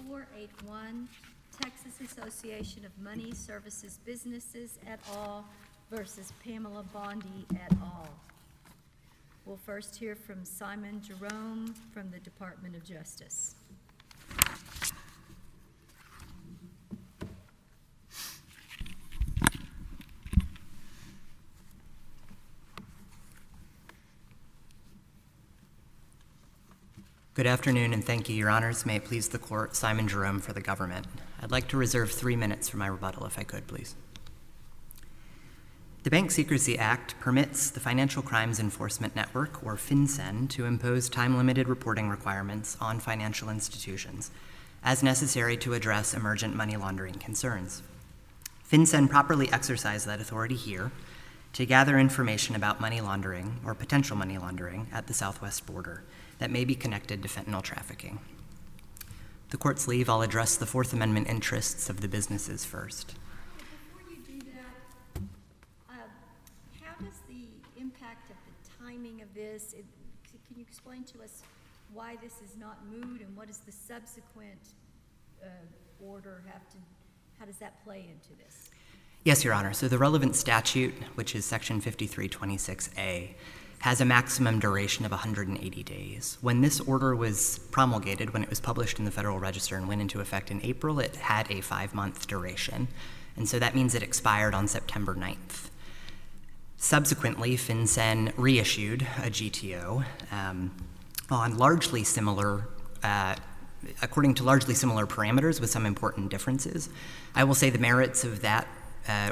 481, Texas Association of Money Services Businesses et al. Versus Pamela Bondi et al. We'll first hear from Simon Jerome from the Department of Justice. Good afternoon, and thank you, Your Honors. May it please the Court, Simon Jerome for the government. I'd like to reserve 3 minutes for my rebuttal, if I could, please. The Bank Secrecy Act permits the Financial Crimes Enforcement Network, or FinCEN, to impose time-limited reporting requirements on financial institutions as necessary to address emergent money laundering concerns. FinCEN properly exercised that authority here to gather information about money laundering or potential money laundering at the southwest border that may be connected to fentanyl trafficking. The Court's leave, I'll address the Fourth Amendment interests of the businesses first. Before you do that, how does the impact of the timing of this, can you explain to us why this is not moot and what does the subsequent order how does that play into this? Yes, Your Honor. So the relevant statute, which is Section 5326A, has a maximum duration of 180 days. When this order was promulgated, when it was published in the Federal Register and went into effect in April, it had a 5-month duration. And so that means it expired on September 9th. Subsequently, FinCEN reissued a GTO on largely similar, according to largely similar parameters with some important differences. I will say the merits of that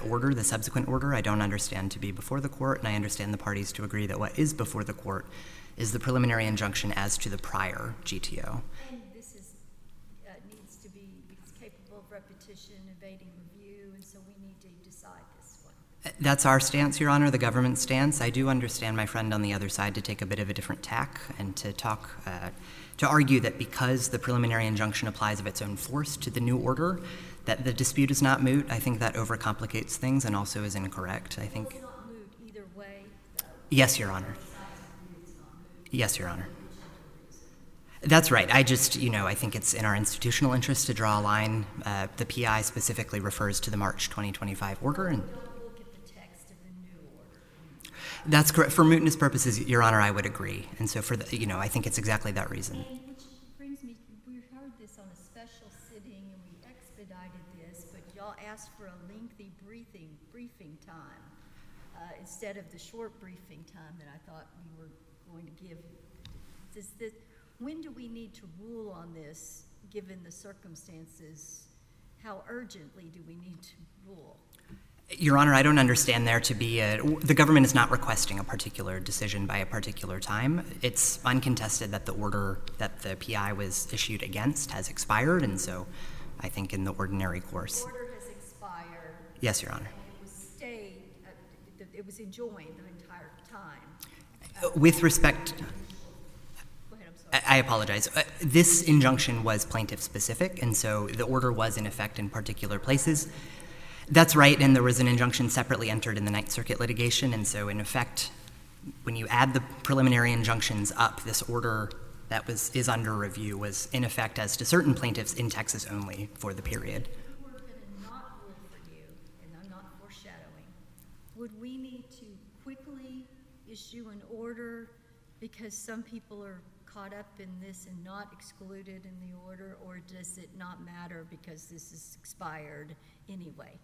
order, the subsequent order, I don't understand to be before the Court, and I understand the parties to agree that what is before the Court is the preliminary injunction as to the prior GTO. And this needs to be, it's capable of repetition, evading review, and so we need to decide this one. That's our stance, Your Honor, the government's stance. I do understand my friend on the other side to take a bit of a different tack and to argue that because the preliminary injunction applies of its own force to the new order, that the dispute is not moot. I think that overcomplicates things and also is incorrect. I think. It's not moot either way, though. Yes, Your Honor. Yes, Your Honor. That's right. I think it's in our institutional interest to draw a line. The PI specifically refers to the March 2025 order. And don't look at the text of the new order. That's correct. For mootness purposes, Your Honor, I would agree. And so I think it's exactly that reason. And which brings me, we heard this on a special sitting and we expedited this, but y'all asked for a lengthy briefing time instead of the short briefing time that I thought we were going to give. When do we need to rule on this, given the circumstances? How urgently do we need to rule? Your Honor, I don't understand there to be the government is not requesting a particular decision by a particular time. It's uncontested that the order that the PI was issued against has expired, and so I think in the ordinary course. The order has expired. Yes, Your Honor. And it was stayed, it was enjoined the entire time. With respect. Go ahead, I'm sorry. I apologize. This injunction was plaintiff-specific, and so the order was in effect in particular places. That's right, and there was an injunction separately entered in the Ninth Circuit litigation, and so in effect, when you add the preliminary injunctions up, this order that is under review was in effect as to certain plaintiffs in Texas only for the period. If we were going to not rule for you, and I'm not foreshadowing, would we need to quickly issue an order because some people are caught up in this and not excluded in the order, or does it not matter because this is expired anyway?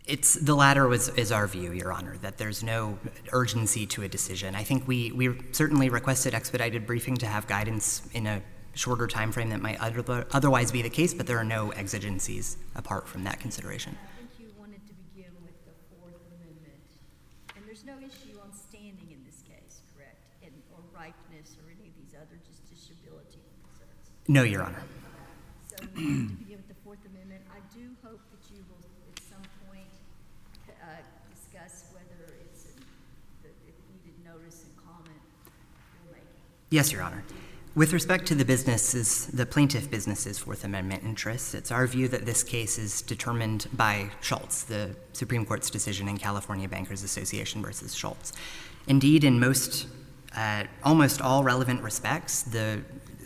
It's the latter is our view, Your Honor, that there's no urgency to a decision. I think we certainly requested expedited briefing to have guidance in a shorter time frame that might otherwise be the case, but there are no exigencies apart from that consideration. I think you wanted to begin with the Fourth Amendment, and there's no issue on standing in this case, correct? Or ripeness or any of these other justiciability concerns? No, Your Honor. So we need to begin with the Fourth Amendment. I do hope that you will at some point discuss whether it's if needed notice and comment rulemaking. Yes, Your Honor. With respect to the plaintiff business's Fourth Amendment interests, it's our view that this case is determined by Schultz, the Supreme Court's decision in California Bankers Association versus Schultz. Indeed, in almost all relevant respects,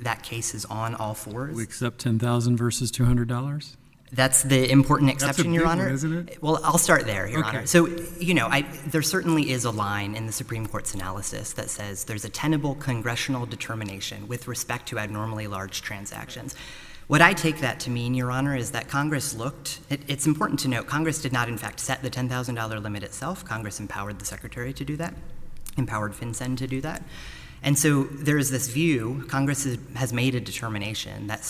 that case is on all fours. We accept $10,000 versus $200? That's the important exception, Your big Honor. one, isn't it? Well, I'll start there, Your Okay. Honor. So, there certainly is a line in the Supreme Court's analysis that says there's a tenable congressional determination with respect to abnormally large transactions. What I take that to mean, Your Honor, is that Congress it's important to note, Congress did not, in fact, set the $10,000 limit itself. Congress empowered the Secretary to do that, empowered FinCEN to do that. And so there is this view, Congress has made a determination that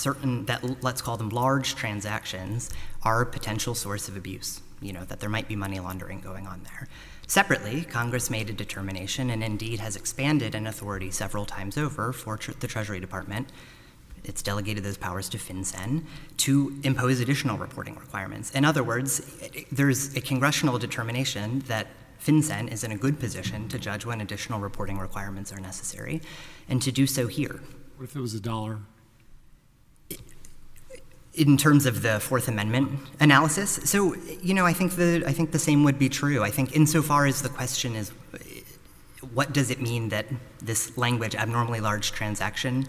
let's call them large transactions, are a potential source of abuse, that there might be money laundering going on there. Separately, Congress made a determination and indeed has expanded an authority several times over for the Treasury Department. It's delegated those powers to FinCEN to impose additional reporting requirements. In other words, there's a congressional determination that FinCEN is in a good position to judge when additional reporting requirements are necessary, and to do so here. What if it was $1? In terms of the Fourth Amendment analysis, so I think the same would be true. I think insofar as the question is, what does it mean that this language, abnormally large transaction?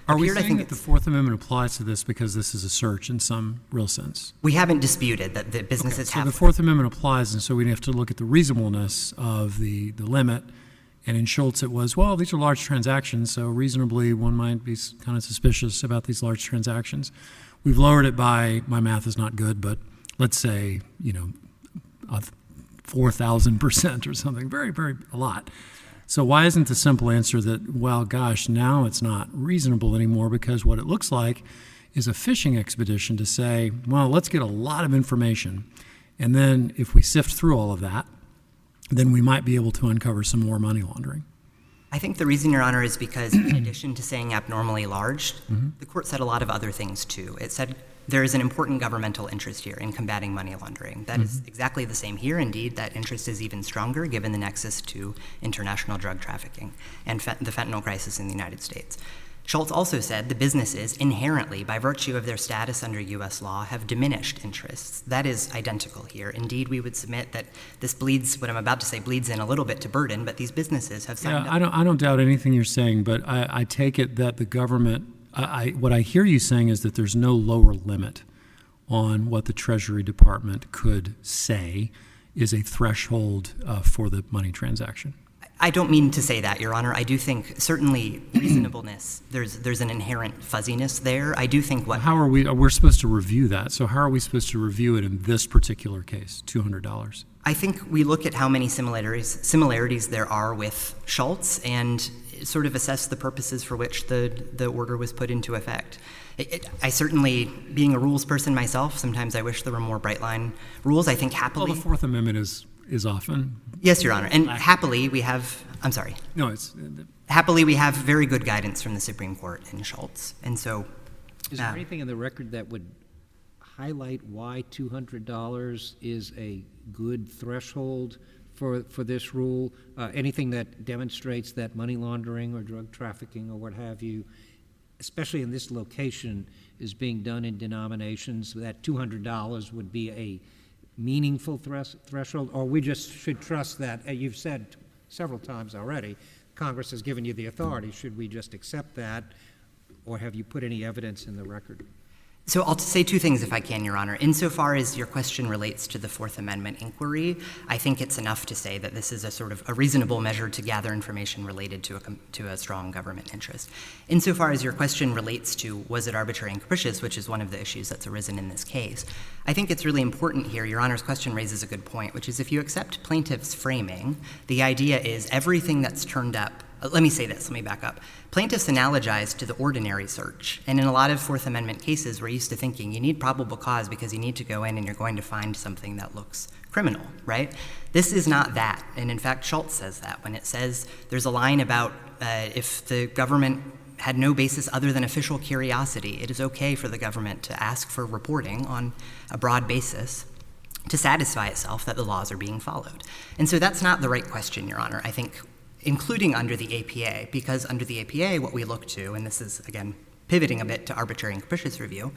Are we appeared? saying that the Fourth Amendment applies to this because this is a search in some real sense? We haven't disputed that the businesses So have. the Fourth Amendment applies, and so we have to look at the reasonableness of the limit. And in Schultz, it was, well, these are large transactions, so reasonably one might be kind of suspicious about these large transactions. We've lowered it by, my math is not good, but let's say, 4,000% or something, very, very a lot. So why isn't the simple answer that, well, gosh, now it's not reasonable anymore because what it looks like is a fishing expedition to say, well, let's get a lot of information. And then if we sift through all of that, then we might be able to uncover some more money laundering. I think the reason, Your Honor, is because in addition to saying abnormally large, the court said a lot of other things too. It said there is an important governmental interest here in combating money laundering. That is exactly the same here. Indeed, that interest is even stronger given the nexus to international drug trafficking and the fentanyl crisis in the United States. Schultz also said the businesses inherently, by virtue of their status under U.S. law, have diminished interests. That is identical here. Indeed, we would submit that this bleeds, what I'm about to say, bleeds in a little bit to burden, but these businesses have signed up. I don't doubt anything you're saying, but I take it that the government, what I hear you saying is that there's no lower limit on what the Treasury Department could say is a threshold for the money transaction. I don't mean to say that, Your Honor. I do think certainly reasonableness, there's an inherent fuzziness there. I do think what... How are we're supposed to review that, so how are we supposed to review it in this particular case, $200? I think we look at how many similarities there are with Schultz and sort of assess the purposes for which the order was put into effect. I certainly, being a rules person myself, sometimes I wish there were more bright line rules. I think happily... Well, the Fourth Amendment is often... Yes, Your Honor, and happily we have... I'm sorry. No, it's... Happily we have very good guidance from the Supreme Court in Schultz, and so... Is there anything in the record that would highlight why $200 is a good threshold for this rule? Anything that demonstrates that money laundering or drug trafficking or what have you, especially in this location, is being done in denominations that $200 would be a meaningful threshold, or we just should trust that, you've said several times already, Congress has given you the authority, should we just accept that, or have you put any evidence in the record? So I'll say two things if I can, Your Honor. Insofar as your question relates to the Fourth Amendment inquiry, I think it's enough to say that this is a sort of a reasonable measure to gather information related to a strong government interest. Insofar as your question relates to was it arbitrary and capricious, which is one of the issues that's arisen in this case, I think it's really important here. Your Honor's question raises a good point, which is if you accept plaintiff's framing, the idea is everything that's turned up. Let me say this, let me back up. Plaintiffs analogize to the ordinary search, and in a lot of Fourth Amendment cases, we're used to thinking you need probable cause because you need to go in and you're going to find something that looks criminal, right? This is not that, and in fact, Schultz says that when it says there's a line about if the government had no basis other than official curiosity, it is okay for the government to ask for reporting on a broad basis to satisfy itself that the laws are being followed. And so that's not the right question, Your Honor. I think including under the APA, because under the APA, what we look to, and this is, again, pivoting a bit to arbitrary and capricious review,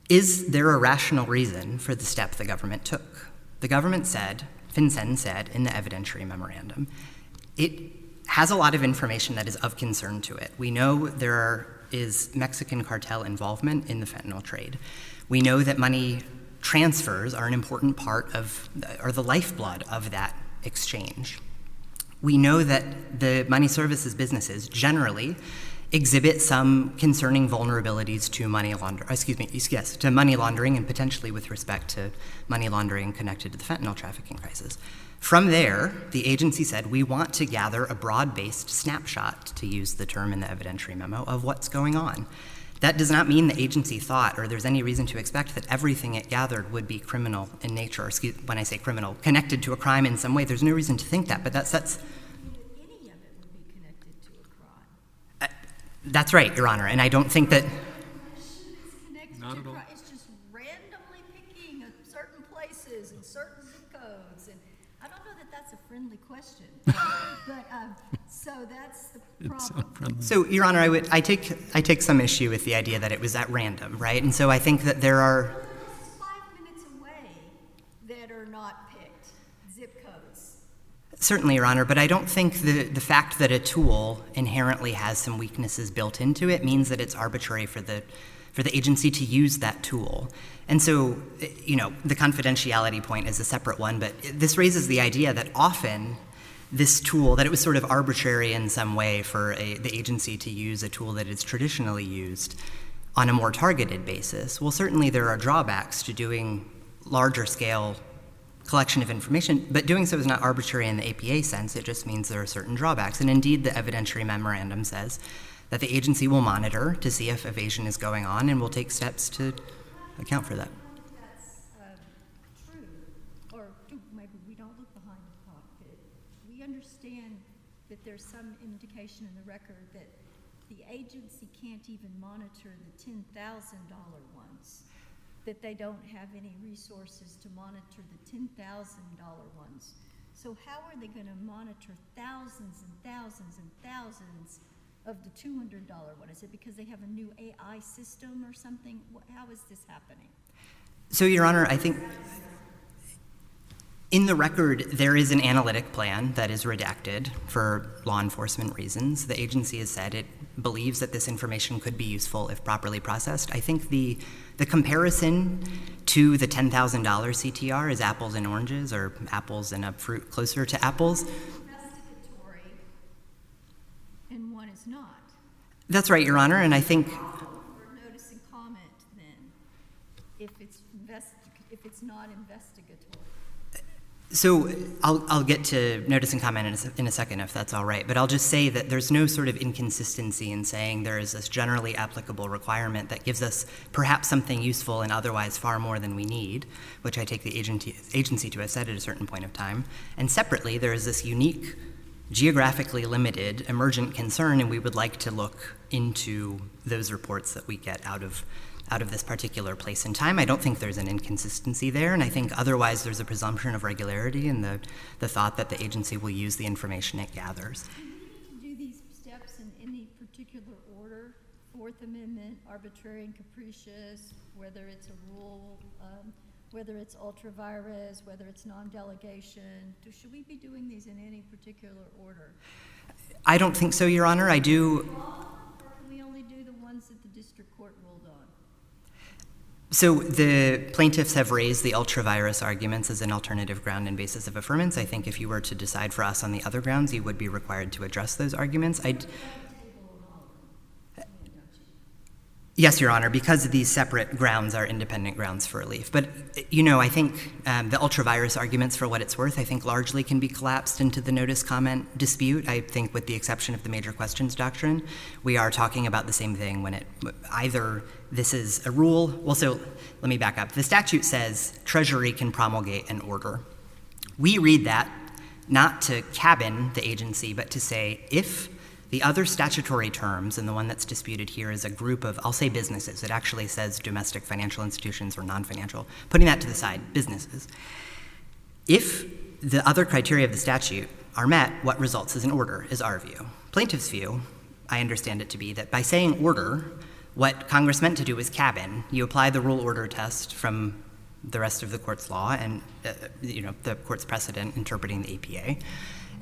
is there a rational reason for the step the government took? The government said, FinCEN said in the evidentiary memorandum, it has a lot of information that is of concern to it. We know there are is Mexican cartel involvement in the fentanyl trade. We know that money transfers are an important part of, or the lifeblood of that exchange. We know that the money services businesses generally exhibit some concerning vulnerabilities to money laundering and potentially with respect to money laundering connected to the fentanyl trafficking crisis. From there, the agency said, we want to gather a broad-based snapshot, to use the term in the evidentiary memo, of what's going on. That does not mean the agency thought, or there's any reason to expect, that everything it gathered would be criminal in nature, or when I say criminal, connected to a crime in some way. There's no reason to think that, but that sets... Any of it would be connected to a crime. That's right, Your Honor, and I don't think that... Not at all. It's just randomly picking certain places and certain zip codes, and I don't know that that's a friendly question. But so that's the problem. It's so friendly. So, Your Honor, I take some issue with the idea that it was at random, right? And so I think that there are... There's 5 minutes away that are not picked, zip codes. Certainly, Your Honor, but I don't think the fact that a tool inherently has some weaknesses built into it means that it's arbitrary for the agency to use that tool. And so, the confidentiality point is a separate one, but this raises the idea that often this tool, that it was sort of arbitrary in some way for the agency to use a tool that is traditionally used on a more targeted basis. Well, certainly there are drawbacks to doing larger scale collection of information, but doing so is not arbitrary in the APA sense. It just means there are certain drawbacks. And indeed, the evidentiary memorandum says that the agency will monitor to see if evasion is going on and will take steps to account for that. That's true, or maybe we don't look behind the cockpit. We understand that there's some indication in the record that the agency can't even monitor the $10,000 ones, that they don't have any resources to monitor the $10,000 ones. So how are they going to monitor thousands and thousands and thousands of the $200 one? Is it because they have a new AI system or something? How is this happening? So, Your Honor, I think in the record, there is an analytic plan that is redacted for law enforcement reasons. The agency has said it believes that this information could be useful if properly processed. I think the comparison to the $10,000 CTR is apples and oranges, or apples and a fruit closer to apples. Investigatory, and one is not. That's right, Your Honor, and I think... Or notice and comment, then, if it's not investigatory. So I'll get to notice and comment in a second, if that's all right, but I'll just say that there's no sort of inconsistency in saying there is this generally applicable requirement that gives us perhaps something useful and otherwise far more than we need, which I take the agency to have said at a certain point of time. And separately, there is this unique, geographically limited, emergent concern, and we would like to look into those reports that we get out of this particular place and time. I don't think there's an inconsistency there, and I think otherwise there's a presumption of regularity in the thought that the agency will use the information it gathers. Do we need to do these steps in any particular order? Fourth Amendment, arbitrary and capricious, whether it's a rule, whether it's ultra vires, whether it's non-delegation. Should we be doing these in any particular order? I don't think so, Your Honor. I do. Or can we only do the ones that the district court ruled on? So the plaintiffs have raised the ultra-virus arguments as an alternative ground and basis of affirmance. I think if you were to decide for us on the other grounds, you would be required to address those arguments. Yes, Your Honor, because these separate grounds are independent grounds for relief. But, I think the ultra-virus arguments, for what it's worth, I think largely can be collapsed into the notice comment dispute. I think with the exception of the major questions doctrine, we are talking about the same thing when either this is a rule. Well, so let me back up. The statute says Treasury can promulgate an order. We read that not to cabin the agency, but to say if the other statutory terms, and the one that's disputed here is a group of, I'll say businesses. It actually says domestic financial institutions or non-financial. Putting that to the side, businesses. If the other criteria of the statute are met, what results is an order, is our view. Plaintiff's view, I understand it to be that by saying order, what Congress meant to do was cabin. You apply the rule order test from the rest of the court's law and the court's precedent interpreting the APA.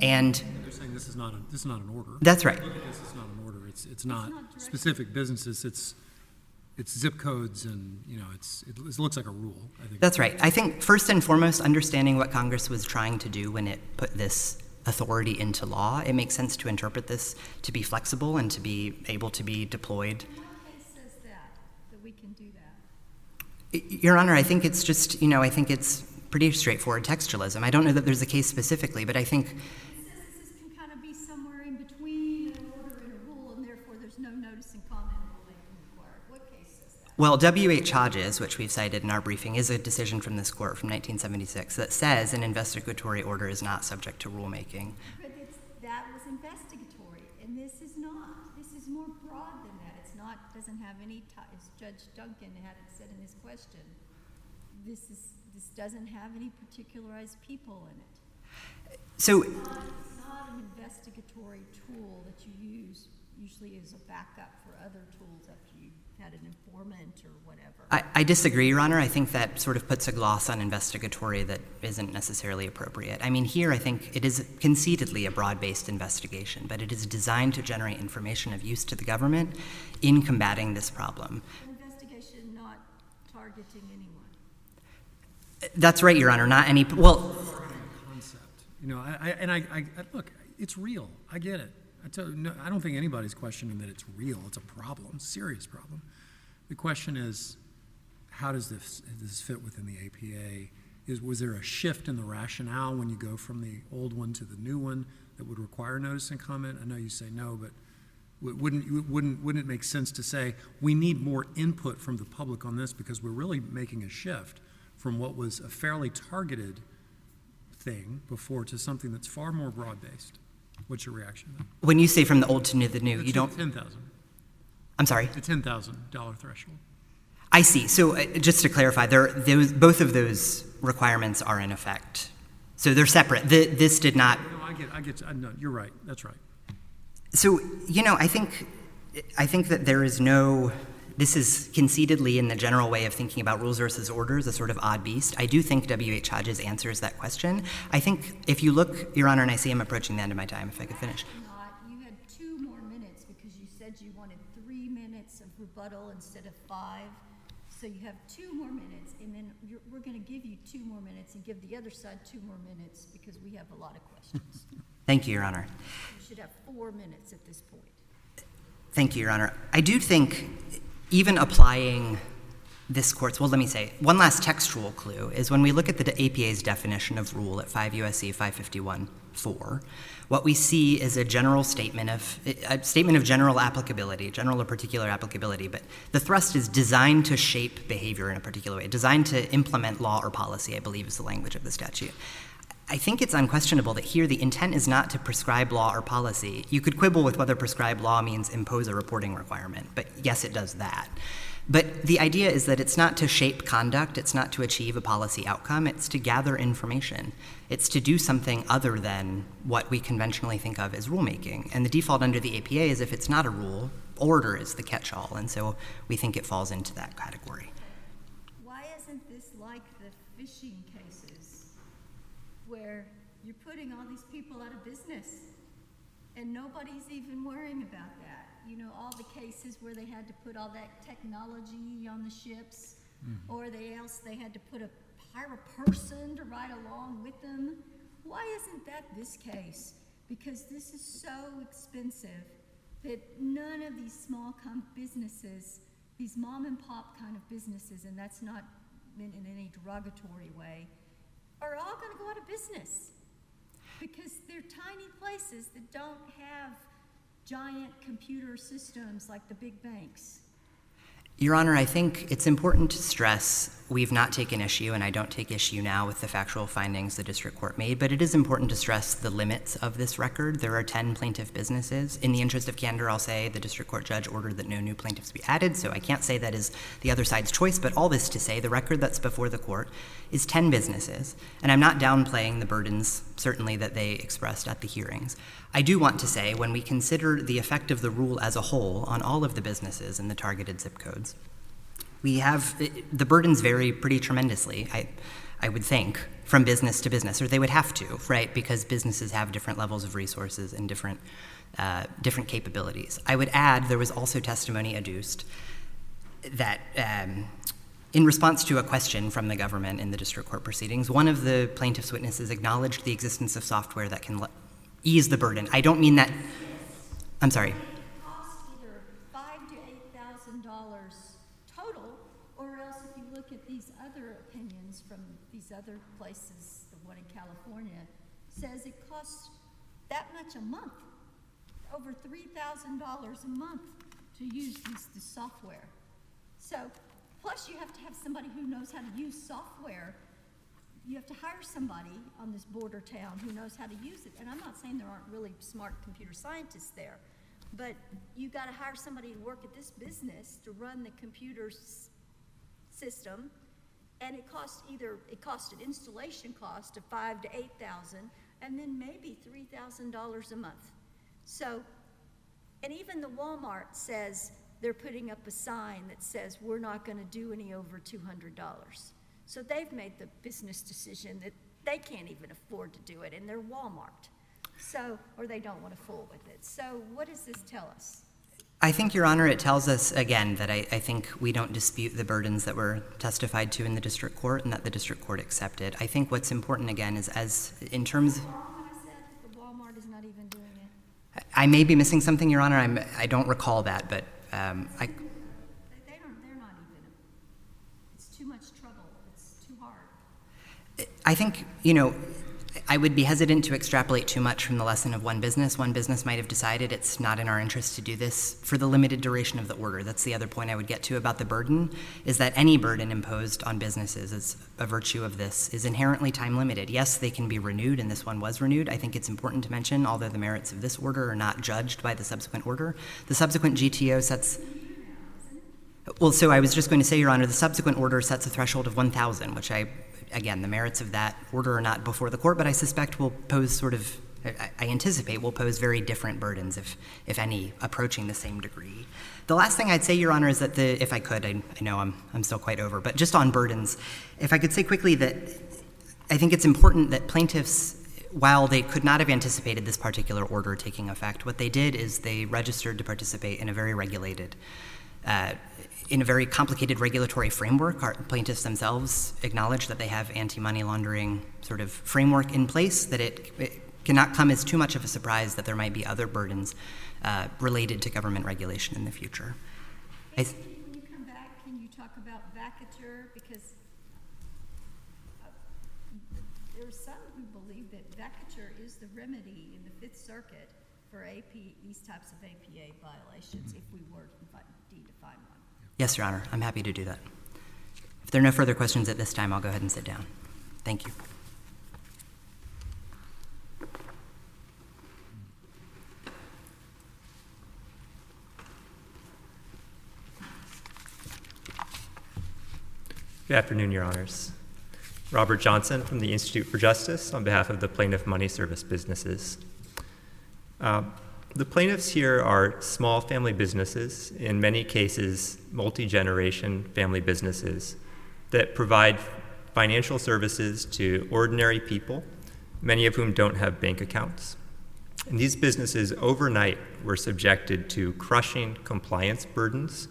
And They're saying this is not an order. that's right. Look at this, it's not an order. It's not not direct. specific businesses. It's zip codes, and it looks like a rule. I think That's right. I think first and foremost, understanding what Congress was trying to do when it put this authority into law, it makes sense to interpret this to be flexible and to be able to be deployed. What case says that we can do that? Your Honor, I think it's just, I think it's pretty straightforward textualism. I don't know that there's a case specifically, but I think It says this can kind of be somewhere in between an order and a rule, and therefore there's no notice and comment rulemaking required. What case says that? well, W.H. Hodges, which we've cited in our briefing, is a decision from this court from 1976 that says an investigatory order is not subject to rulemaking. But that was investigatory, and this is not. This is more broad than that. It's not, doesn't have any, as Judge Duncan had said in his question, this doesn't have any particularized people in it. So, It's not an investigatory tool that you use usually as a backup for other tools after you had an informant or whatever. I disagree, Your Honor. I think that sort of puts a gloss on investigatory that isn't necessarily appropriate. I mean, here I think it is conceitedly a broad-based investigation, but it is designed to generate information of use to the government in combating this problem. An investigation not targeting anyone. That's right, Your Honor. Not any, well, concept. I look, it's real. I get it. I don't think anybody's questioning that it's real. It's a problem, serious problem. The question is, how does this fit within the APA? Was there a shift in the rationale when you go from the old one to the new one that would require notice and comment? I know you say no, but wouldn't it make sense to say we need more input from the public on this because we're really making a shift from what was a fairly targeted thing before to something that's far more broad-based? What's your reaction to that? when you say from the old to the new, you don't, $10,000. I'm sorry? The $10,000 threshold. I see. So just to clarify, both of those requirements are in effect. So they're separate. This did not. No, I get. No, you're right. That's right. So I think that there is no. This is conceitedly, in the general way of thinking about rules versus orders, a sort of odd beast. I do think W.H. Hodges answers that question. I think if you look, Your Honor, and I see I'm approaching the end of my time, if I could finish. You had 2 more minutes because you said you wanted 3 minutes of rebuttal instead of 5. So you have 2 more minutes, and then we're going to give you 2 more minutes and give the other side 2 more minutes because we have a lot of questions. Thank you, Your Honor. You should have 4 minutes at this point. Thank you, Your Honor. I do think even applying this court's, well, let me say, one last textual clue is when we look at the APA's definition of rule at 5 U.S.C. 551-4, what we see is a general statement of general applicability, general or particular applicability, but the thrust is designed to shape behavior in a particular way, designed to implement law or policy, I believe is the language of the statute. I think it's unquestionable that here the intent is not to prescribe law or policy. You could quibble with whether prescribe law means impose a reporting requirement, but yes, it does that. But the idea is that it's not to shape conduct, it's not to achieve a policy outcome, it's to gather information. It's to do something other than what we conventionally think of as rulemaking. And the default under the APA is if it's not a rule, order is the catch-all, and so we think it falls into that category. Why isn't this like the fishing cases where you're putting all these people out of business and nobody's even worrying about that? All the cases where they had to put all that technology on the ships, or they had to hire a person to ride along with them. Why isn't that this case? Because this is so expensive that none of these small businesses, these mom and pop kind of businesses, and that's not meant in any derogatory way, are all going to go out of business because they're tiny places that don't have giant computer systems like the big banks. Your Honor, I think it's important to stress we've not taken issue, and I don't take issue now with the factual findings the district court made, but it is important to stress the limits of this record. There are 10 plaintiff businesses. In the interest of candor, I'll say the district court judge ordered that no new plaintiffs be added, so I can't say that is the other side's choice, but all this to say the record that's before the court is 10 businesses, and I'm not downplaying the burdens, certainly, that they expressed at the hearings. I do want to say when we consider the effect of the rule as a whole on all of the businesses in the targeted zip codes, we have, the burdens vary pretty tremendously. I would think, from business to business, or they would have to, right? Because businesses have different levels of resources and different capabilities. I would add there was also testimony adduced that in response to a question from the government in the district court proceedings, one of the plaintiff's witnesses acknowledged the existence of software that can ease the burden. I don't mean that. I'm sorry. It costs either $5,000 to $8,000 total, or else if you look at these other opinions from these other places, the one in California, says it costs that much a month, over $3,000 a month to use this software. So, plus you have to have somebody who knows how to use software. You have to hire somebody on this border town who knows how to use it. And I'm not saying there aren't really smart computer scientists there, but you got to hire somebody to work at this business to run the computer system, and it costs an installation cost of $5,000 to $8,000, and then maybe $3,000 a month. So, and even the Walmart says they're putting up a sign that says we're not going to do any over $200. So they've made the business decision that they can't even afford to do it, and they're Walmart. So, or they don't want to fool with it. So what does this tell us? I think, Your Honor, it tells us, again, that I think we don't dispute the burdens that were testified to in the district court and that the district court accepted. I think what's important, again, is as in terms... When I said the Walmart is not even doing it. I may be missing something, Your Honor. I don't recall that, but They're not even. It's too much trouble. It's too hard. I think, I would be hesitant to extrapolate too much from the lesson of one business. One business might have decided it's not in our interest to do this for the limited duration of the order. That's the other point I would get to about the burden, is that any burden imposed on businesses as a virtue of this is inherently time limited. Yes, they can be renewed, and this one was renewed. I think it's important to mention, although the merits of this order are not judged by the subsequent order, the subsequent GTO sets... Well, so I was just going to say, Your Honor, the subsequent order sets a threshold of 1,000, which again, the merits of that order are not before the court, but I suspect will pose I anticipate will pose very different burdens, if any, approaching the same degree. The last thing I'd say, Your Honor, is that if I could, I know I'm still quite over, but just on burdens, if I could say quickly that I think it's important that plaintiffs, while they could not have anticipated this particular order taking effect, what they did is they registered to participate in a very regulated, in a very complicated regulatory framework. Our plaintiffs themselves acknowledge that they have anti-money laundering sort of framework in place, that it cannot come as too much of a surprise that there might be other burdens related to government regulation in the future. When you come back, can you talk about vacatur? Because there are some who believe that vacatur is the remedy in the Fifth Circuit for these types of APA violations, if we were indeed to find one. Yes, Your Honor, I'm happy to do that. If there are no further questions at this time, I'll go ahead and sit down. Thank you. Good afternoon, Your Honors. Robert Johnson from the Institute for Justice on behalf of the Plaintiff Money Service Businesses. The plaintiffs here are small family businesses, in many cases multi-generation family businesses, that provide financial services to ordinary people, many of whom don't have bank accounts. And these businesses overnight were subjected to crushing compliance burdens,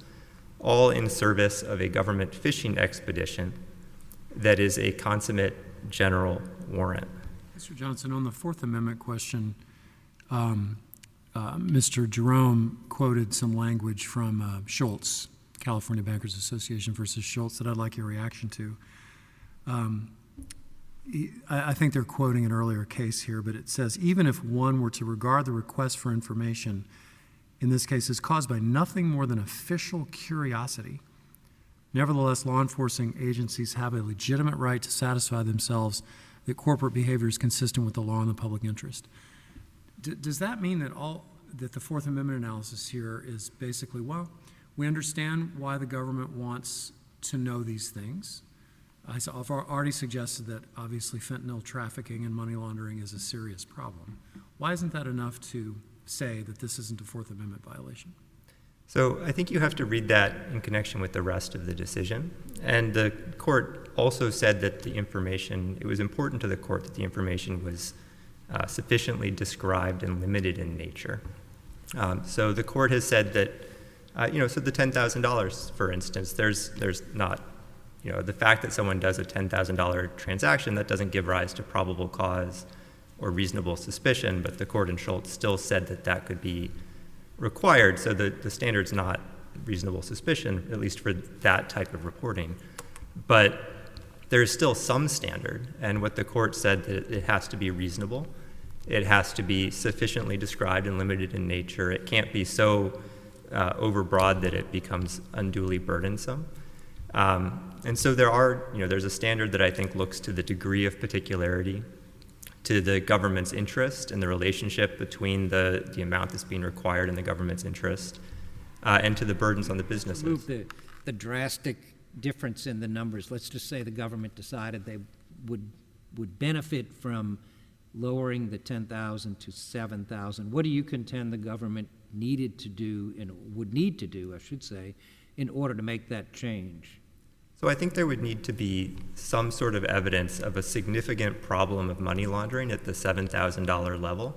all in service of a government fishing expedition that is a consummate general warrant. Mr. Johnson, on the Fourth Amendment question, Mr. Jerome quoted some language from Schultz, California Bankers Association versus Schultz, that I'd like your reaction to. I think they're quoting an earlier case here, but it says, even if one were to regard the request for information, in this case, as caused by nothing more than official curiosity, nevertheless, law enforcing agencies have a legitimate right to satisfy themselves that corporate behavior is consistent with the law and the public interest. Does that mean that the Fourth Amendment analysis here is basically, well, we understand why the government wants to know these things. I've already suggested that obviously fentanyl trafficking and money laundering is a serious problem. Why isn't that enough to say that this isn't a Fourth Amendment violation? So I think you have to read that in connection with the rest of the decision. And the court also said that it was important to the court that the information was sufficiently described and limited in nature. So the court has said that, so the $10,000, for instance, there's not, the fact that someone does a $10,000 transaction, that doesn't give rise to probable cause or reasonable suspicion, but the court in Schultz still said that that could be required, so the standard's not reasonable suspicion, at least for that type of reporting. But there's still some standard, and what the court said that it has to be reasonable. It has to be sufficiently described and limited in nature. It can't be so overbroad that it becomes unduly burdensome. And so there's a standard that I think looks to the degree of particularity, to the government's interest and the relationship between the amount that's being required and the government's interest, and to the burdens on the businesses. Move the drastic difference in the numbers. Let's just say the government decided they would benefit from lowering the 10,000 to 7,000. What do you contend the government needed to do, and would need to do, I should say, in order to make that change? So I think there would need to be some sort of evidence of a significant problem of money laundering at the $7,000 level,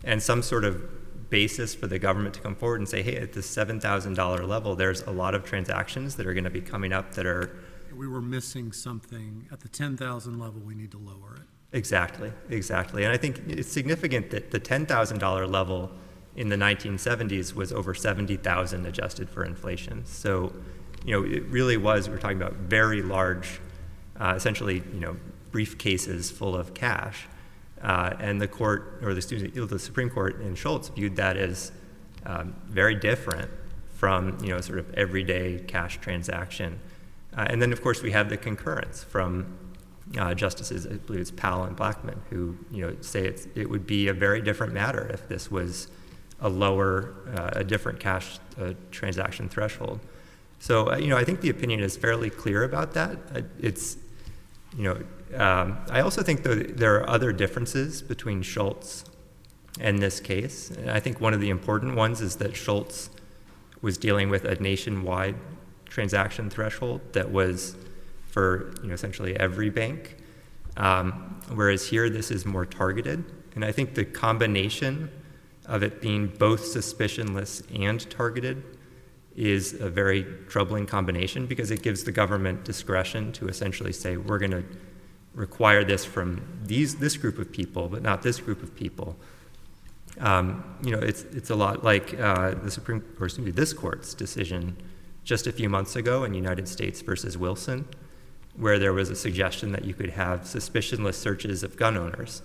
and some sort of basis for the government to come forward and say, hey, at the $7,000 level, there's a lot of transactions that are going to be coming up that are... We were missing something. At the 10,000 level, we need to lower it. Exactly. And I think it's significant that the $10,000 level in the 1970s was over 70,000 adjusted for inflation. So, it really was, we're talking about very large, essentially, briefcases full of cash. And the court, or the Supreme Court in Schultz viewed that as very different from, sort of everyday cash transaction. And then, of course, we have the concurrence from justices, I believe it's Powell and Blackmun, who say it would be a very different matter if this was a different cash transaction threshold. So I think the opinion is fairly clear about that. I also think there are other differences between Schultz and this case. And I think one of the important ones is that Schultz was dealing with a nationwide transaction threshold that was for essentially every bank, whereas here this is more targeted. And I think the combination of it being both suspicionless and targeted is a very troubling combination, because it gives the government discretion to essentially say, we're going to require this from this group of people, but not this group of people. It's a lot like this court's decision just a few months ago in United States versus Wilson, where there was a suggestion that you could have suspicionless searches of gun owners.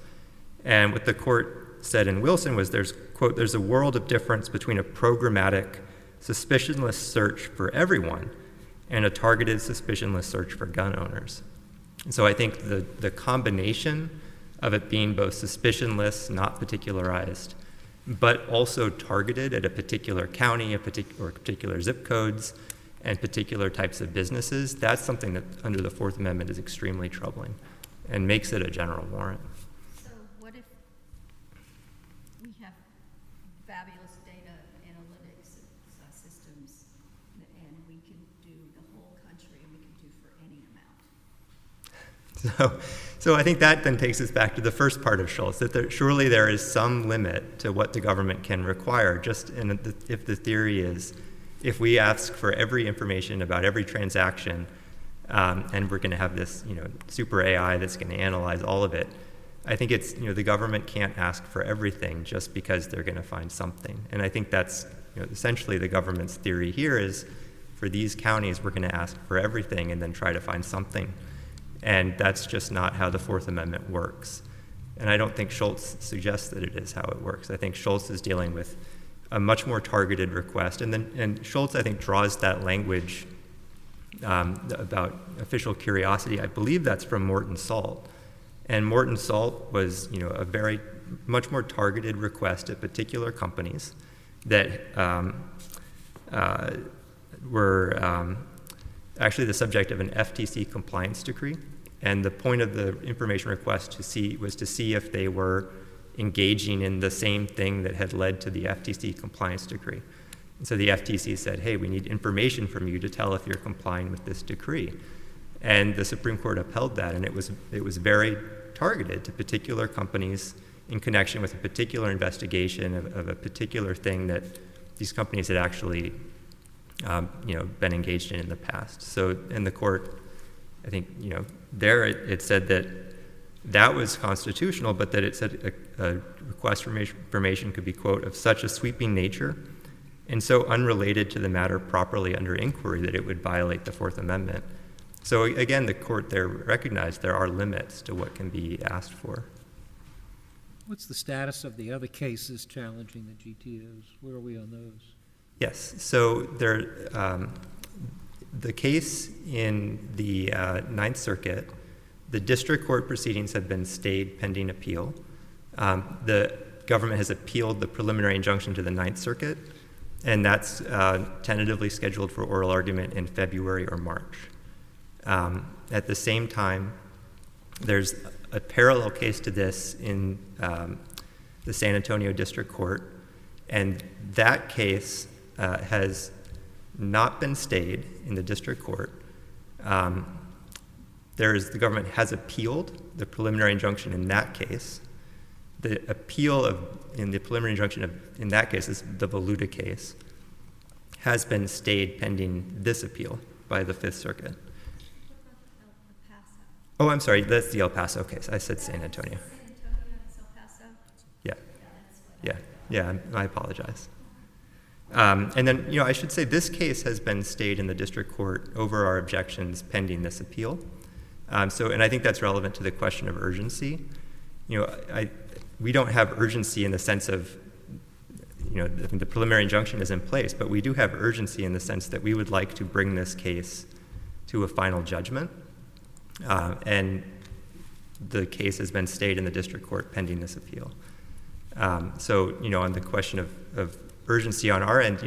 And what the court said in Wilson was there's a world of difference between a programmatic suspicionless search for everyone and a targeted suspicionless search for gun owners. And so I think the combination of it being both suspicionless, not particularized, but also targeted at a particular county, or particular zip codes, and particular types of businesses, that's something that under the Fourth Amendment is extremely troubling and makes it a general warrant. So what if we have fabulous data analytics systems, and we can do the whole country, and we can do for any amount? So I think that then takes us back to the first part of Schultz, that surely there is some limit to what the government can require, if the theory is, if we ask for every information about every transaction, and we're going to have this, super AI that's going to analyze all of it, I think it's, the government can't ask for everything just because they're going to find something. And I think that's, essentially the government's theory here is, for these counties, we're going to ask for everything and then try to find something. And that's just not how the Fourth Amendment works. And I don't think Schultz suggests that it is how it works. I think Schultz is dealing with a much more targeted request. And Schultz, I think, draws that language about official curiosity. I believe that's from Morton Salt. And Morton Salt was, a very much more targeted request at particular companies that were actually the subject of an FTC compliance decree. And the point of the information request was to see if they were engaging in the same thing that had led to the FTC compliance decree. And so the FTC said, hey, we need information from you to tell if you're complying with this decree. And the Supreme Court upheld that, and it was very targeted to particular companies in connection with a particular investigation of a particular thing that these companies had actually been engaged in the past. So in the court, I think, there it said that was constitutional, but that it said a request for information could be, quote, of such a sweeping nature and so unrelated to the matter properly under inquiry that it would violate the Fourth Amendment. So again, the court there recognized there are limits to what can be asked for. What's the status of the other cases challenging the GTOs? Where are we on those? Yes, so the case in the Ninth Circuit, the district court proceedings have been stayed pending appeal. The government has appealed the preliminary injunction to the Ninth Circuit, and that's tentatively scheduled for oral argument in February or March. At the same time, there's a parallel case to this in the San Antonio District Court, and that case has not been stayed in the district court. The government has appealed the preliminary injunction in that case. The appeal in the preliminary injunction in that case, is the Voluta case, has been stayed pending this appeal by the Fifth Circuit. Oh, I'm sorry, that's the El Paso case. I said San Antonio. San Antonio, it's El Paso? Yeah, I apologize. And then, I should say this case has been stayed in the district court over our objections pending this appeal. And I think that's relevant to the question of urgency. We don't have urgency in the sense of, the preliminary injunction is in place, but we do have urgency in the sense that we would like to bring this case to a final judgment. And the case has been stayed in the district court pending this appeal. On the question of urgency on our end,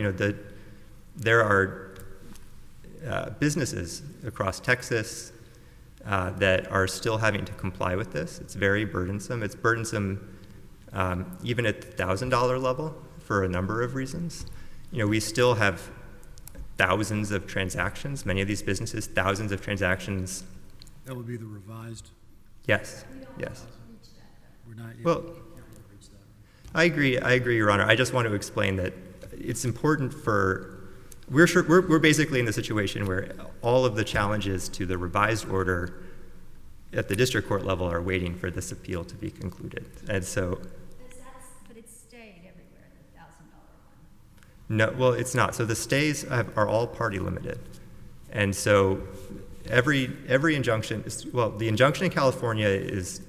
there are businesses across Texas that are still having to comply with this. It's very burdensome. It's burdensome even at the $1,000 level for a number of reasons. We still have thousands of transactions, many of these businesses, thousands of transactions. That would be the revised. Yes. We're not yet. Well, I agree, Your Honor. I just want to explain that it's important we're basically in the situation where all of the challenges to the revised order at the district court level are waiting for this appeal to be concluded. And so. But it's stayed everywhere, the $1,000 one. No, well, it's not. So the stays are all party limited. And so every injunction the injunction in California is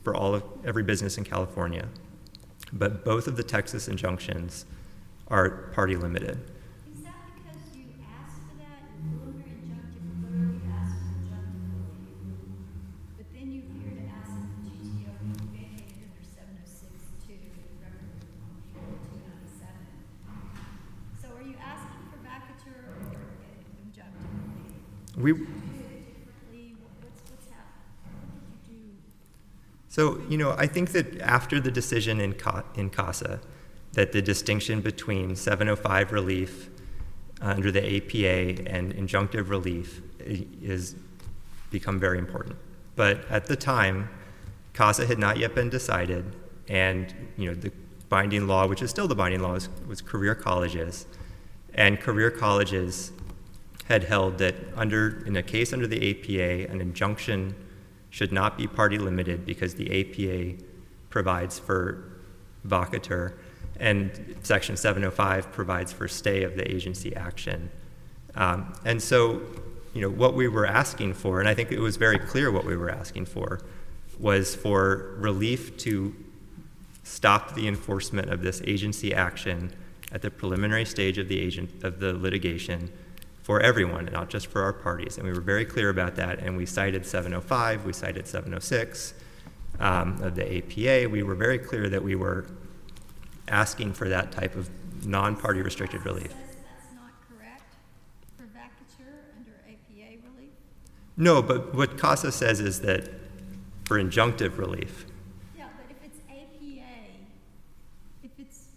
for every business in California. But both of the Texas injunctions are party limited. Is that because you asked for that? Preliminary injunctive clearly asked for injunctive relief. But then you appear to ask if the GTO be vacated under 706-2, record on 297. So are you asking for vacatur or injunctive relief? What's happening? What did you do? So, I think that after the decision in CASA, that the distinction between 705 relief under the APA and injunctive relief is become very important. But at the time, CASA had not yet been decided, and the binding law, which is still the binding law, was career colleges, and career colleges had held that in a case under the APA, an injunction should not be party limited because the APA provides for vacatur, and Section 705 provides for stay of the agency action. And so, what we were asking for, and I think it was very clear what we were asking for, was for relief to stop the enforcement of this agency action at the preliminary stage of the litigation for everyone, and not just for our parties. And we were very clear about that, and we cited 705, we cited 706 of the APA. We were very clear that we were asking for that type of non-party restricted relief. That's not correct for vacatur under APA relief? No, but what CASA says is that for injunctive relief. Yeah, but if it's APA, if it's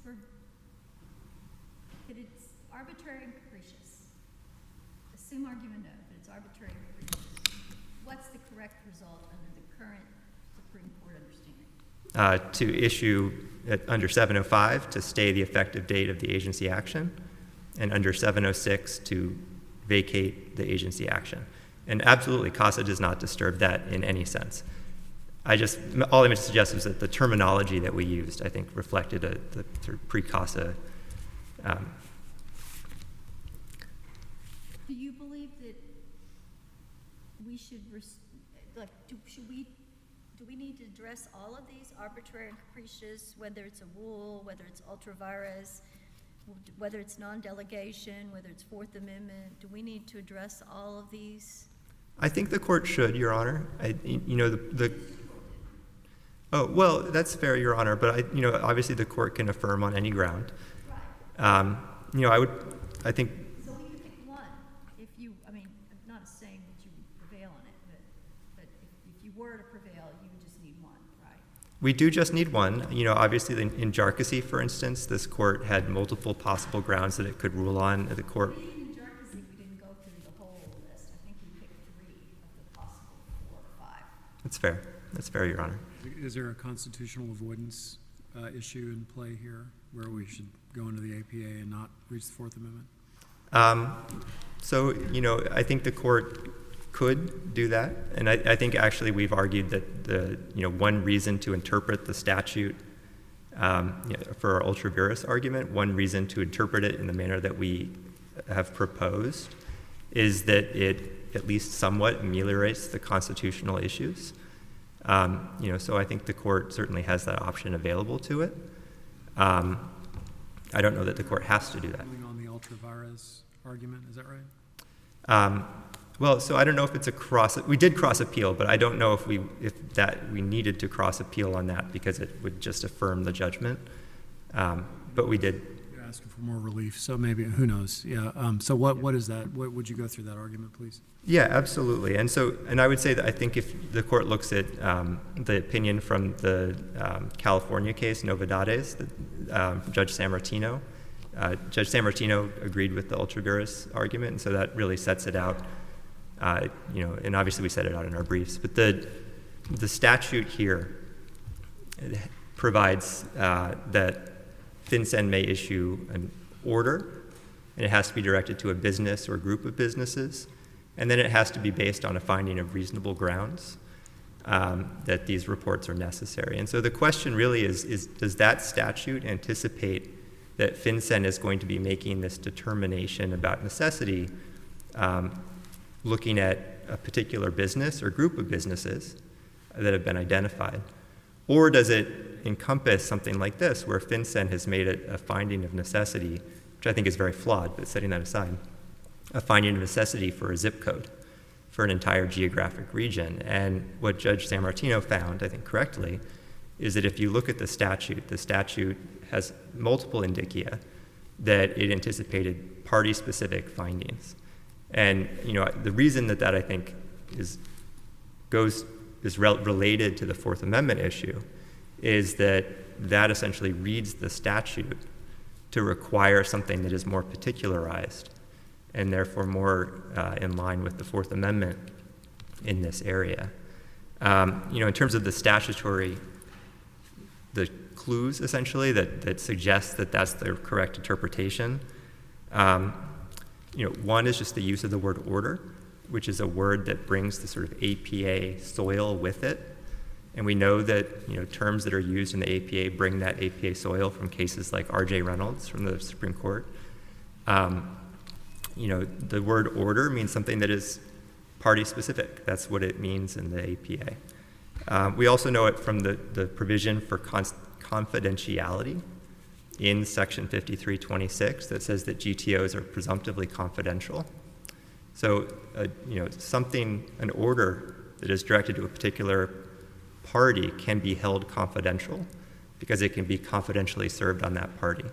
arbitrary and capricious, assume argument no, but it's arbitrary and capricious. correct result under the current Supreme Court understanding? To issue under 705 to stay the effective date of the agency action, and under 706 to vacate the agency action. And absolutely, CASA does not disturb that in any sense. All I meant to suggest was that the terminology that we used, I think, reflected the sort of pre-CASA. Do you believe that we should, do we need to address all of these arbitrary and capricious, whether it's a rule, whether it's ultra vires, whether it's non-delegation, whether it's Fourth Amendment? Do we need to address all of these? I think the court should, Your Honor. Oh, well, that's fair, Your Honor, but obviously the court can affirm on any ground. Right. I think. So we could pick one. I'm not saying that you would prevail on it, but if you were to prevail, you would just need one, right? We do just need one. Obviously in Jarkissi, for instance, this court had multiple possible grounds that it could rule on. The court. Even in Jarkissi, we didn't go through the whole list. I think we picked 3 of the possible 4 or 5. That's fair. That's fair, Your Honor. Is there a constitutional avoidance issue in play here where we should go into the APA and not reach the Fourth Amendment? I think the court could do that. And I think actually we've argued that one reason to interpret the statute for our ultra vires argument, one reason to interpret it in the manner that we have proposed is that it at least somewhat ameliorates the constitutional issues. So I think the court certainly has that option available to it. I don't know that the court has to do that. On the ultra vires argument, is that right? So I don't know if it's we did cross appeal, but I don't know if we needed to cross appeal on that because it would just affirm the judgment. But we did. You're asking for more relief, so maybe, who knows? Yeah. So what is that? Would you go through that argument, please? Yeah, absolutely. And I would say that I think if the court looks at the opinion from the California case, Novedades, Judge Sammartino agreed with the ultra vires argument, and so that really sets it out. And obviously we set it out in our briefs, but the statute here provides that FinCEN may issue an order, and it has to be directed to a business or group of businesses. And then it has to be based on a finding of reasonable grounds that these reports are necessary. And so the question really is does that statute anticipate that FinCEN is going to be making this determination about necessity, looking at a particular business or group of businesses that have been identified? Or does it encompass something like this, where FinCEN has made it a finding of necessity, which I think is very flawed, but setting that aside, a finding of necessity for a zip code for an entire geographic region. And what Judge Sammartino found, I think correctly, is that if you look at the statute has multiple indicia that it anticipated party-specific findings. And the reason that I think is related to the Fourth Amendment issue is that essentially reads the statute to require something that is more particularized and therefore more in line with the Fourth Amendment in this area. In terms of the clues, essentially, that suggest that that's the correct interpretation, one is just the use of the word order, which is a word that brings the sort of APA soil with it. And we know that terms that are used in the APA bring that APA soil from cases like R.J. Reynolds from the Supreme Court. The word order means something that is party-specific. That's what it means in the APA. We also know it from the provision for confidentiality in Section 5326 that says that GTOs are presumptively confidential. So, an order that is directed to a particular party can be held confidential because it can be confidentially served on that party.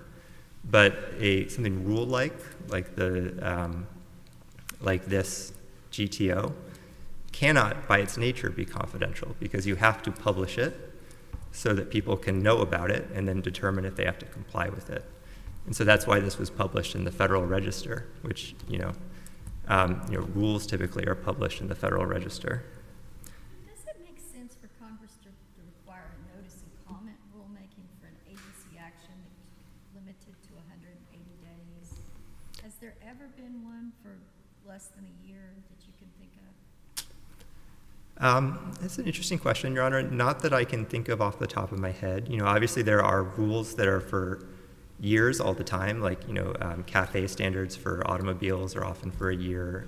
But something rule-like, like this GTO, cannot, by its nature, be confidential because you have to publish it so that people can know about it and then determine if they have to comply with it. And so that's why this was published in the Federal Register, which rules typically are published in the Federal Register. there ever been one for less than a year that you can think of? That's an interesting question, Your Honor. Not that I can think of off the top of my head. Obviously there are rules that are for years all the time, like, CAFE standards for automobiles are often for a year.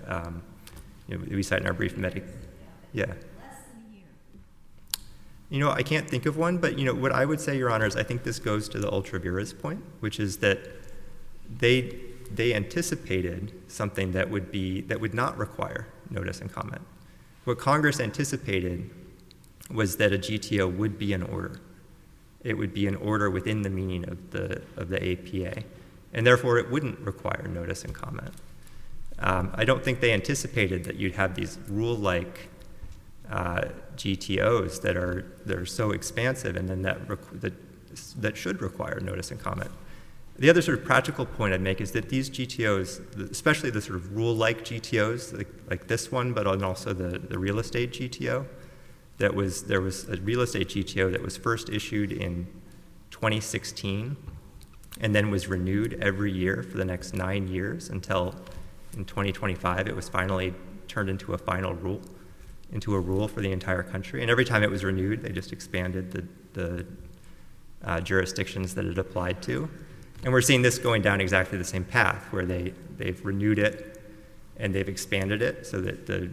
We cite in our brief yeah. Less than a year. I can't think of one, but, what I would say, Your Honor, is I think this goes to the ultra vires point, which is that they anticipated something that would not require notice and comment. What Congress anticipated was that a GTO would be an order. It would be an order within the meaning of the APA, and therefore it wouldn't require notice and comment. I don't think they anticipated that you'd have these rule-like GTOs that are so expansive, and then that should require notice and comment. The other sort of practical point I'd make is that these GTOs, especially the sort of rule-like GTOs, like this one, but also the real estate GTO, there was a real estate GTO that was first issued in 2016 and then was renewed every year for the next 9 years until in 2025 it was finally turned into a rule for the entire country. And every time it was renewed, they just expanded the jurisdictions that it applied to. And we're seeing this going down exactly the same path, where they've renewed it and they've expanded it so that the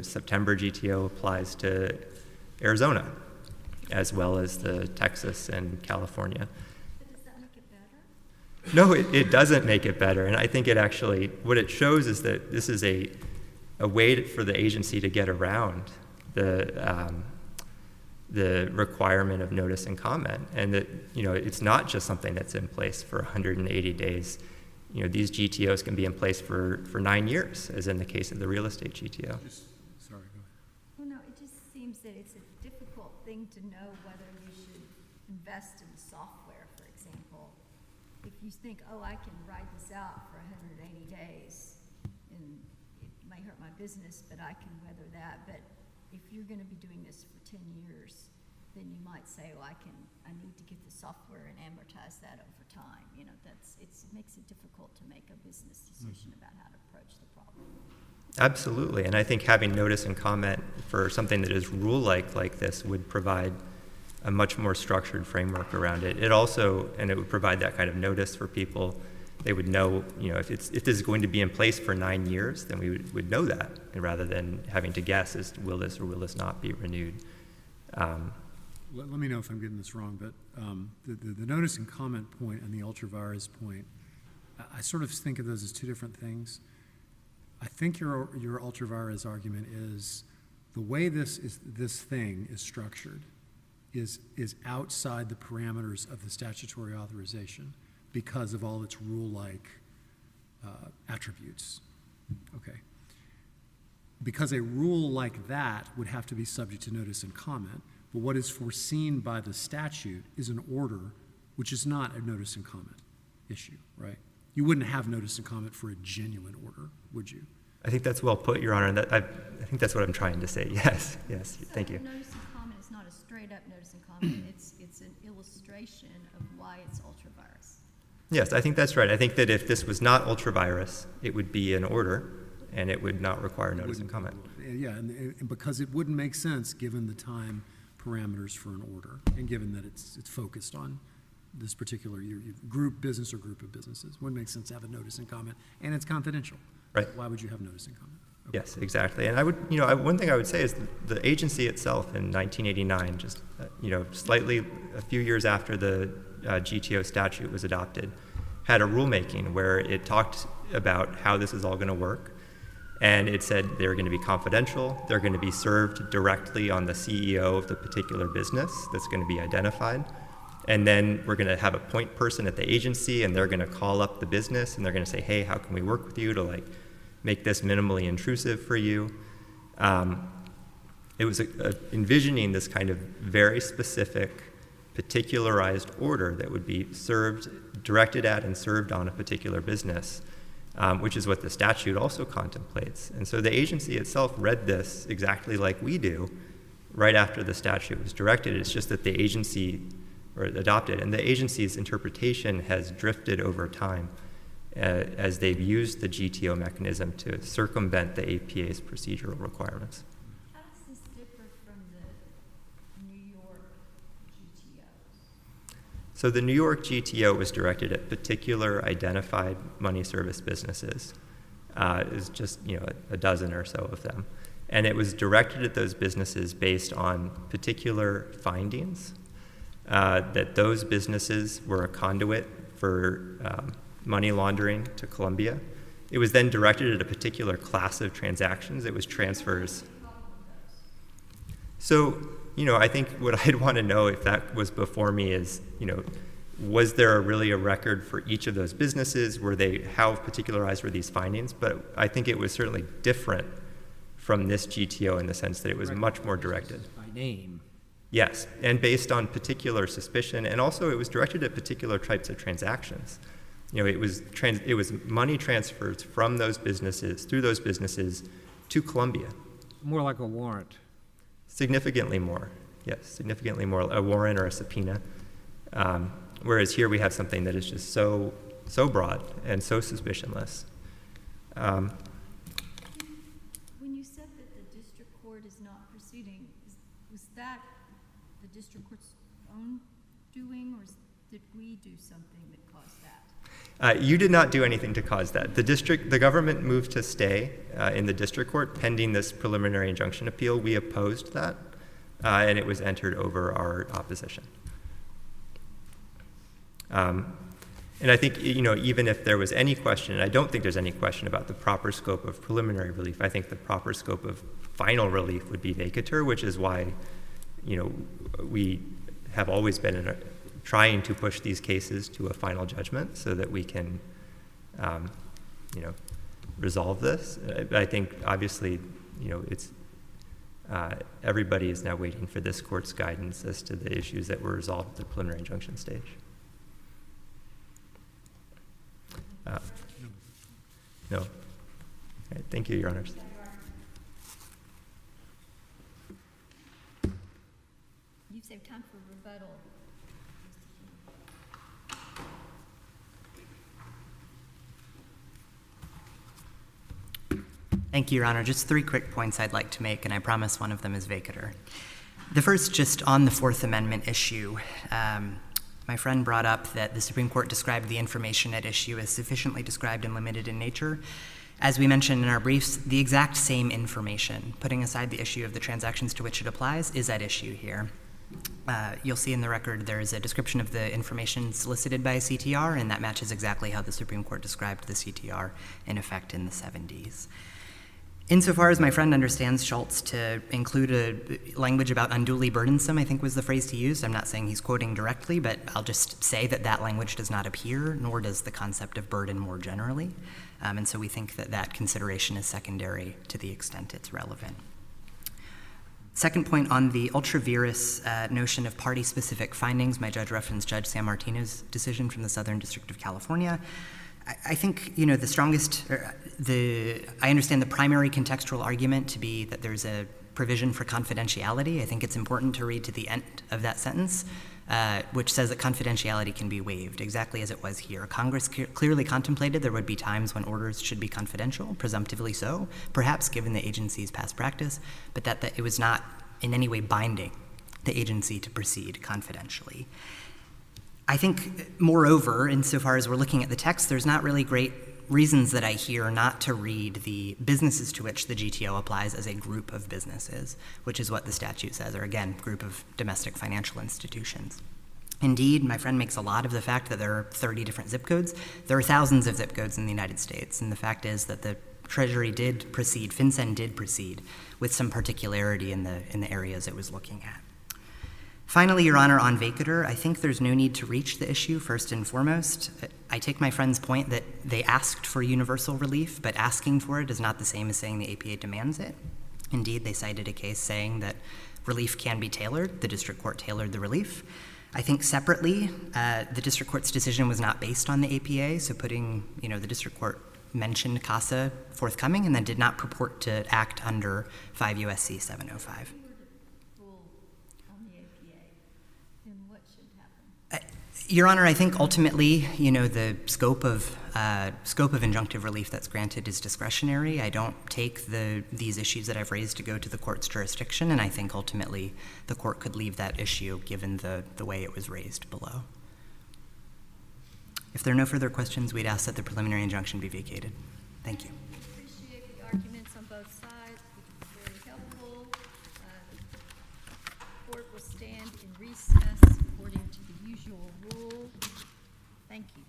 September GTO applies to Arizona, as well as the Texas and California. But does that make it better? No, it doesn't make it better. And I think what it shows is that this is a way for the agency to get around the requirement of notice and comment, and that it's not just something that's in place for 180 days. These GTOs can be in place for 9 years, as in the case of the real estate GTO. Sorry, go ahead. Well, no, it just seems that it's a difficult thing to know whether you should invest in software, for example. If you think, oh, I can ride this out for 180 days, and it may hurt my business, but I can weather that. But if you're going to be doing this for 10 years, then you might say, oh, I need to get the software and amortize that over time. It makes it difficult to make a business decision about how to approach the problem. Absolutely, and I think having notice and comment for something that is rule-like this would provide a much more structured framework around it. It would provide that kind of notice for people. They would know, if this is going to be in place for 9 years, then we would know that, rather than having to guess as to will this or will this not be renewed. Let me know if I'm getting this wrong, but the notice and comment point and the ultra vires point, I sort of think of those as two different things. I think your ultra vires argument is the way this thing is structured is outside the parameters of the statutory authorization because of all its rule-like attributes. Okay. Because a rule like that would have to be subject to notice and comment, but what is foreseen by the statute is an order, which is not a notice and comment issue, right? You wouldn't have notice and comment for a genuine order, would you? I think that's well put, Your Honor. I think that's what I'm trying to say. Yes, thank you. Notice and comment is not a straight-up notice and comment. It's an illustration of why it's ultra-virus. Yes, I think that's right. I think that if this was not ultra-virus, it would be an order, and it would not require notice and comment. Yeah, and because it wouldn't make sense given the time parameters for an order, and given that it's focused on this particular group business or group of businesses. It wouldn't make sense to have a notice and comment, and it's confidential. Right. Why would you have notice and comment? Okay. Yes, exactly. And I would, one thing I would say is the agency itself in 1989, just, slightly a few years after the GTO statute was adopted, had a rulemaking where it talked about how this is all going to work. And it said they're going to be confidential, they're going to be served directly on the CEO of the particular business that's going to be identified. And then we're going to have a point person at the agency, and they're going to call up the business, and they're going to say, hey, how can we work with you to make this minimally intrusive for you? It was envisioning this kind of very specific, particularized order that would be directed at and served on a particular business, which is what the statute also contemplates. And so the agency itself read this exactly like we do right after the statute was directed. It's just that the agency adopted, and the agency's interpretation has drifted over time. as they've used the GTO mechanism to circumvent the APA's procedural requirements. How does this differ from the New York GTO? So the New York GTO was directed at particular identified money service businesses. It's just a dozen or so of them. And it was directed at those businesses based on particular findings, that those businesses were a conduit for money laundering to Colombia. It was then directed at a particular class of transactions. It was transfers. So, I think what I'd want to know if that was before me is, was there really a record for each of those businesses? How particularized were these findings? But I think it was certainly different from this GTO in the sense that it was much more directed. By name. Yes, and based on particular suspicion, and also it was directed at particular types of transactions. It was money transfers from those businesses, through those businesses, to Colombia. More like a warrant. Significantly more, yes, significantly more, a warrant or a subpoena. Whereas here we have something that is just so broad and so suspicionless. When you said that the district court is not proceeding, was that the district court's own doing, or did we do something that caused that? You did not do anything to cause that. The government moved to stay in the district court pending this preliminary injunction appeal. We opposed that, and it was entered over our opposition. And I think, even if there was any question, and I don't think there's any question about the proper scope of preliminary relief, I think the proper scope of final relief would be vacatur, which is why, we have always been trying to push these cases to a final judgment so that we can, resolve this. I think, obviously, it's everybody is now waiting for this court's guidance as to the issues that were resolved at the preliminary injunction stage. No. All right, thank you, Your Honors. You've saved time for rebuttal. Thank you, Your Honor. Just 3 quick points I'd like to make, and I promise one of them is vacatur. The first, just on the Fourth Amendment issue. My friend brought up that the Supreme Court described the information at issue as sufficiently described and limited in nature. As we mentioned in our briefs, the exact same information, putting aside the issue of the transactions to which it applies, is at issue here. You'll see in the record there is a description of the information solicited by a CTR, and that matches exactly how the Supreme Court described the CTR in effect in the 70s. Insofar as my friend understands Schultz to include a language about unduly burdensome, I think was the phrase he used. I'm not saying he's quoting directly, but I'll just say that language does not appear, nor does the concept of burden more generally. And so we think that consideration is secondary to the extent it's relevant. Second point on the ultra-virus notion of party-specific findings, my judge referenced Judge San Martino's decision from the Southern District of California. I think, the strongest, I understand the primary contextual argument to be that there's a provision for confidentiality. I think it's important to read to the end of that sentence, which says that confidentiality can be waived, exactly as it was here. Congress clearly contemplated there would be times when orders should be confidential, presumptively so, perhaps given the agency's past practice, but that it was not in any way binding the agency to proceed confidentially. I think, moreover, insofar as we're looking at the text, there's not really great reasons that I hear not to read the businesses to which the GTO applies as a group of businesses, which is what the statute says, or again, group of domestic financial institutions. Indeed, my friend makes a lot of the fact that there are 30 different zip codes. There are thousands of zip codes in the United States, and the fact is that the Treasury did proceed, FinCEN did proceed, with some particularity in the areas it was looking at. Finally, Your Honor, on vacatur, I think there's no need to reach the issue first and foremost. I take my friend's point that they asked for universal relief, but asking for it is not the same as saying the APA demands it. Indeed, they cited a case saying that relief can be tailored. The district court tailored the relief. I think separately, the district court's decision was not based on the APA, so the district court mentioned CASA forthcoming and then did not purport to act under 5 U.S.C. 705. Your Honor, I think ultimately, the scope of scope of injunctive relief that's granted is discretionary. I don't take these issues that I've raised to go to the court's jurisdiction, and I think ultimately the court could leave that issue given the way it was raised below. If there are no further questions, we'd ask that the preliminary injunction be vacated. Thank you. Appreciate the arguments on both sides, which was very helpful. The court will stand in recess according to the usual rule. Thank you.